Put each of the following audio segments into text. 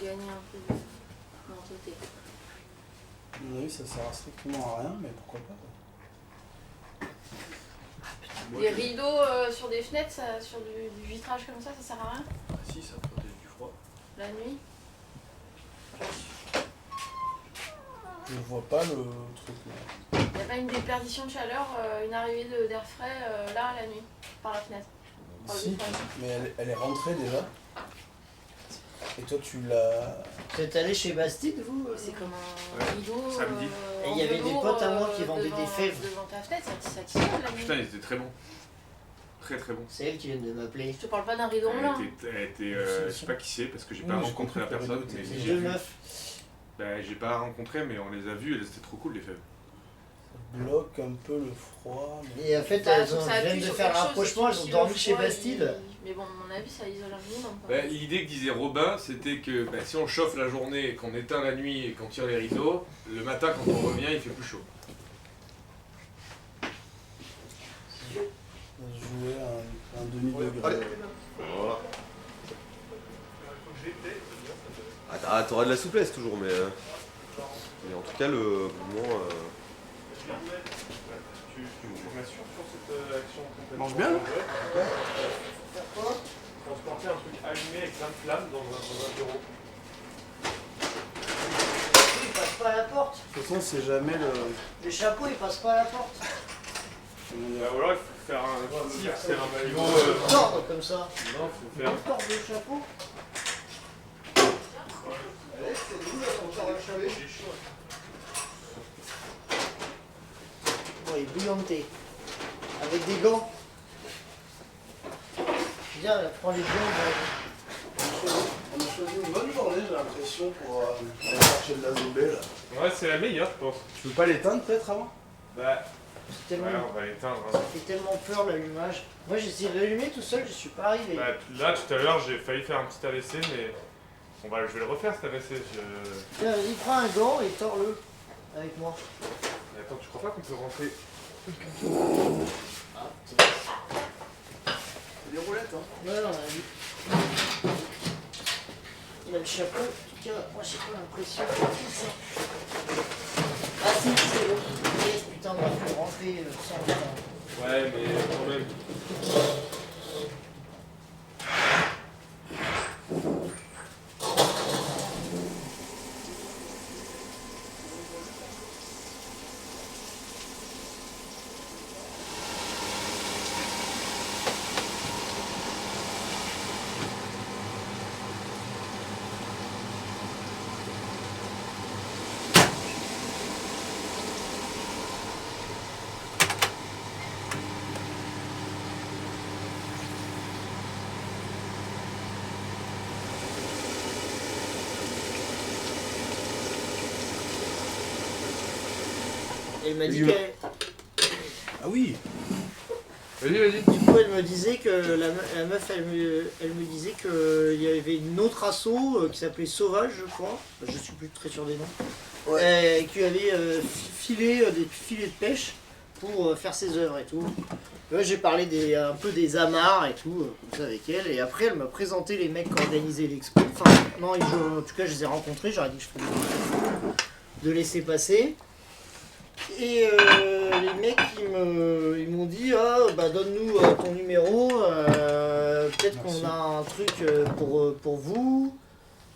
gagner un peu de d'entité. Oui, ça sert strictement à rien, mais pourquoi pas. Les rideaux sur des fenêtres, sur du vitrage comme ça sert à rien? Ah si, ça protège du froid. La nuit? Je vois pas le truc là. Il n'y a pas une déperdition de chaleur, une arrivée d'air frais là la nuit, par la fenêtre? Par le Si, vitrage. mais elle est rentrée déjà. Et toi tu l'as... Vous êtes allé chez Bastide, vous C'est comme un Ouais, rideau. samedi. Et il y avait des velours, potes à moi qui vendaient devant- des fèves. Devant ta fenêtre, ça t'isole la nuit. Putain, il était très bon. Très très bon. C'est elle qui vient de m'appeler. Je te parle pas d'un rideau blanc. Elle était je sais pas qui c'est parce que j'ai Oui, pas j'ai rencontré la compris que personne. le Mais rideau C'est j'ai deux vu. meufs. Bah, j'ai pas rencontré, mais on les a vus et c'était trop cool les fèves. bloque un peu le froid. Mais... Et en fait, Bah, elles sauf que ça viennent appuie de sur faire un quelque chose, rapprochement, si elles ont le dormi chez froid, Bastide. Mais bon, à mon avis, ça isole un minimum. Bah, l'idée que disait Robin, c'était que bah, si on chauffe la journée, qu'on éteint la nuit et qu'on tire les rideaux, le matin quand on revient, il fait plus chaud. Jouer un demi-degré. Allez. Voilà. Ah, t'auras de la souplesse toujours, mais en tout cas, le mouvement. Tu m'assures sur cette action complètement. Mange bien, là. Transporter un truc allumé avec plein de flammes dans un bureau. Il passe pas à la porte. De toute façon, c'est jamais le... Le chapeau, il passe pas à la porte. comment dire, Bah voilà, il faut faire un tir, c'est un maillot. Tordre comme ça. Non, faut faire. Tordre le chapeau. Bon, il est bouillanté. Avec des gants. Viens, là, prends les gants. on a choisi une bonne journée, j'ai l'impression, pour aller chercher de la zobé, là. Ouais, c'est la meilleure, je pense. Tu veux pas l'éteindre peut-être avant? Bah, C'est ouais, tellement, on va l'éteindre. ça fait tellement peur l'allumage. Moi, j'ai essayé de l'allumer tout seul, je suis pas arrivé. Bah, là, tout à l'heure, j'ai failli faire un petit AVC, mais je vais le refaire cet AVC. Tiens, vas-y, prends un gant et tords-le avec moi. Mais attends, tu crois pas qu'on peut rentrer? C'est des roulettes, hein. Ouais, on a vu. Il a le chapeau. En tout cas, moi, j'ai pas l'impression que c'est ça. Ah si, c'est bon. Yes, putain, on va faut rentrer sans... Ouais, mais quand même. Elle m'a dit Oui, qu'elle... Ah oui. Vas-y, vas-y. Du coup, elle me disait que la meuf, elle me disait qu'il y avait une autre asso qui s'appelait Sauvage, je crois. Je suis plus très sûr des noms. Qui avait filé des filets de pêche pour faire ses œuvres et tout. Là, j'ai parlé un peu des amarres et tout, comme ça avec elle. Et après, elle m'a présenté les mecs qui organisaient l'expo. Enfin, non, en tout cas, je les ai rencontrés. J'aurais dit que je ferais de laisser passer. Et les mecs ils m'ont dit bah donne-nous ton numéro, peut-être qu'on a un truc pour vous.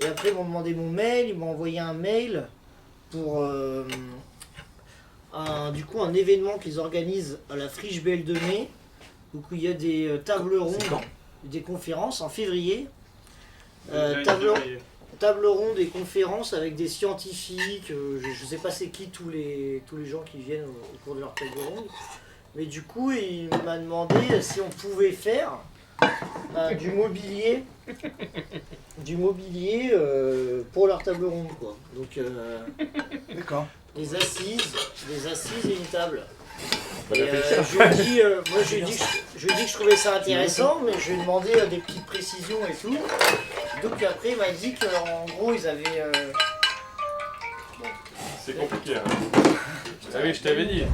Et après ils m'ont demandé mon mail, ils m'ont envoyé un mail pour du coup un événement qu'ils organisent à la Friche Belle de Mai. Donc où il y a des tables rondes, des conférences en février. Table ronde et conférences avec des scientifiques, je sais pas c'est qui tous les gens qui viennent au cours de leur table ronde. Mais du coup, il m'a demandé si on pouvait faire du mobilier pour leur table ronde, quoi. Donc D'accord. des assises et une table. Et, je lui ai dit, moi je lui ai dit que je trouvais ça intéressant, mais je lui ai demandé des petites précisions et tout. Donc après il m'a dit qu'en gros ils avaient... C'est compliqué. Hein. Ah oui, je t'avais dit.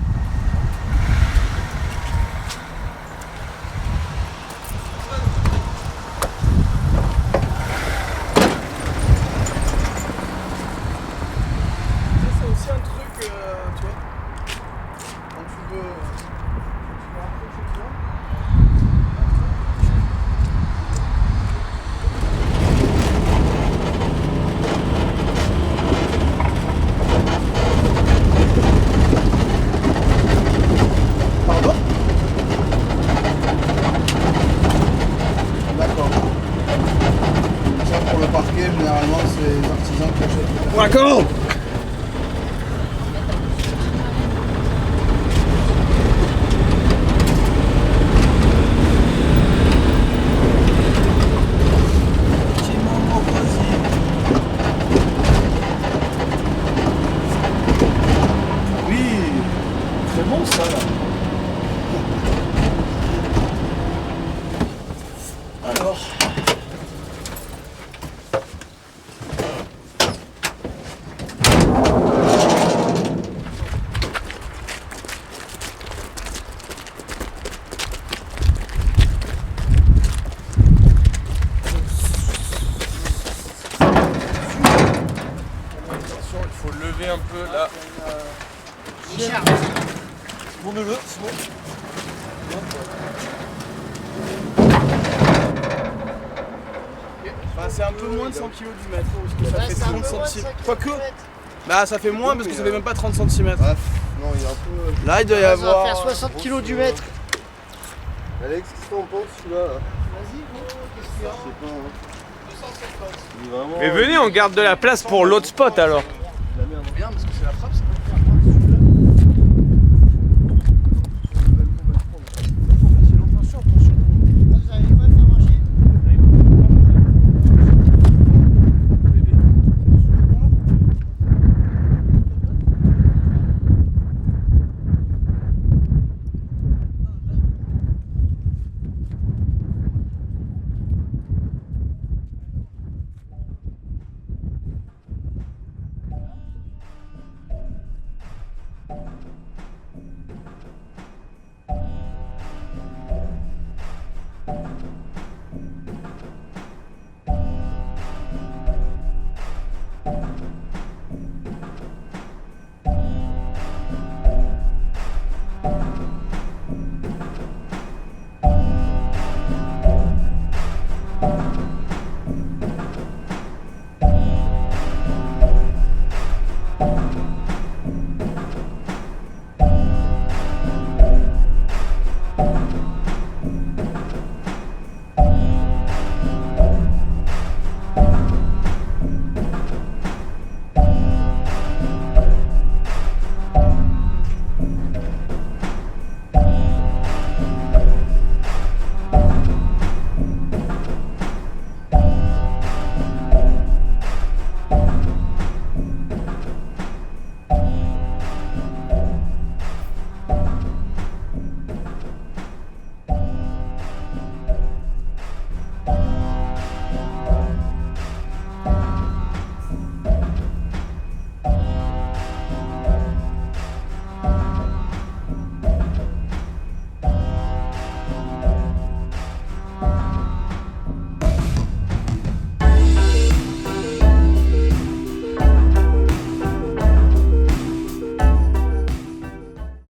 ça là. Alors. Attention, il faut lever un peu là. Bon, le c'est bon. Bah, c'est un peu moins de 100 kg du mètre, parce que ça fait 30 cm. Quoique, bah ça fait moins parce que ça fait même pas 30 cm. Non, il est un peu. Là, il doit y Ça va avoir. faire 60 kg du mètre. Alex, qu'est-ce que t'en penses celui-là là? Vas-y, qu'est-ce qu'il y a? Je sais pas. Hein. Il est vraiment. Mais venez, on garde de la place pour l'autre spot alors.